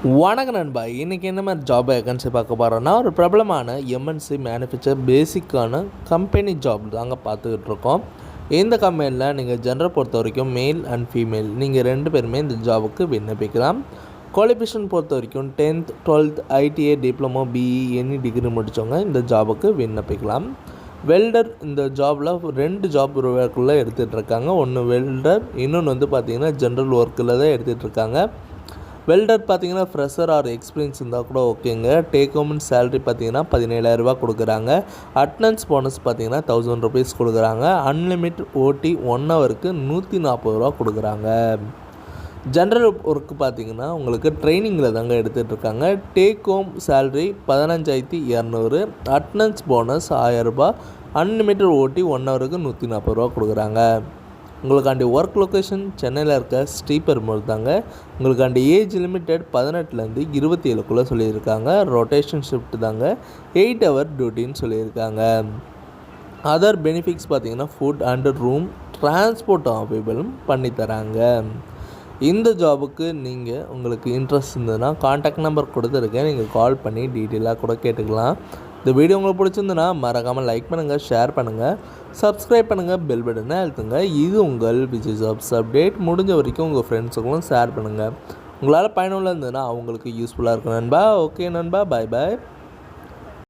வணக்கம் நண்பா. இன்றைக்கி என்ன மாதிரி ஜாப் வேகன்சி பார்க்க போகிறோன்னா, ஒரு பிரபலமான எம்என்சி மேனுஃபேக்சர் பேசிக்கான கம்பெனி ஜாப் தாங்க பார்த்துக்கிட்டு இருக்கோம். இந்த கம்பெனியில் நீங்கள் ஜெண்டரை பொறுத்த வரைக்கும் மேல் அண்ட் ஃபீமேல் நீங்கள் 2 பேருமே இந்த ஜாபுக்கு விண்ணப்பிக்கலாம். குவாலிஃபிகேஷன் பொறுத்த வரைக்கும் 10th 12th ITI diploma BE any degree முடித்தவங்க இந்த ஜாபுக்கு விண்ணப்பிக்கலாம். வெல்டர் இந்த ஜாபில் 2 ஜாப் ஒர்க்குள்ளே எடுத்துகிட்டு இருக்காங்க. ஒன்று வெல்டர், இன்னொன்று வந்து பார்த்திங்கன்னா ஜென்ரல் ஒர்க்கில் தான் எடுத்துகிட்டு இருக்காங்க. வெல்டர் பார்த்தீங்கன்னா ஃப்ரெஷர் ஆர் எக்ஸ்பீரியன்ஸ் இருந்தால் கூட ஓகேங்க. டேக் ஹோம் சேலரி பார்த்தீங்கன்னா 17,000 கொடுக்குறாங்க. அட்டனன்ஸ் போனஸ் பார்த்தீங்கன்னா 1000 rupees கொடுக்குறாங்க. அன்லிமிட்டட் ஓடி 1 ஹவருக்கு 140 கொடுக்குறாங்க. ஜென்ரல் ஒர்க்கு பார்த்தீங்கன்னா உங்களுக்கு ட்ரைனிங்கில் தாங்க எடுத்துகிட்டு இருக்காங்க. Take home salary 15,200, attendance bonus 1000, unlimited ஓடி 1 ஹவருக்கு 140 கொடுக்குறாங்க. உங்களுக்காண்டி ஒர்க் லொக்கேஷன் சென்னையில் இருக்க ஸ்ரீபெரும்புதூர் தாங்க. உங்களுக்காண்டி ஏஜ் லிமிட்டட் 18லேருந்து 27க்குள்ளே சொல்லியிருக்காங்க. ரொட்டேஷன் ஷிஃப்ட் தாங்க. 8 hour டியூட்டின்னு சொல்லியிருக்காங்க. அதர் பெனிஃபிட்ஸ் பார்த்தீங்கன்னா ஃபுட் அண்ட் ரூம் டிரான்ஸ்போர்ட் அவைலபிளும் பண்ணித்தராங்க. இந்த ஜாபுக்கு நீங்கள் உங்களுக்கு இன்ட்ரெஸ்ட் இருந்ததுன்னா கான்டாக்ட் நம்பர் கொடுத்துருக்கேன், நீங்கள் கால் பண்ணி டீட்டெயிலாக கூட கேட்டுக்கலாம். இந்த வீடியோ உங்களுக்கு பிடிச்சிருந்துன்னா மறக்காமல் லைக் பண்ணுங்கள், ஷேர் பண்ணுங்கள், சப்ஸ்கிரைப் பண்ணுங்கள், பெல் பட்டனை அழுத்துங்க. இது உங்கள் விஜய் ஜாப்ஸ் அப்டேட். முடிஞ்ச வரைக்கும் உங்கள் ஃப்ரெண்ட்ஸுக்கும் ஷேர் பண்ணுங்கள். உங்களால் பயனுள்ள இருந்ததுன்னா அவங்களுக்கு யூஸ்ஃபுல்லாக இருக்கும் நண்பா. ஓகே நண்பா, பாய் பாய்.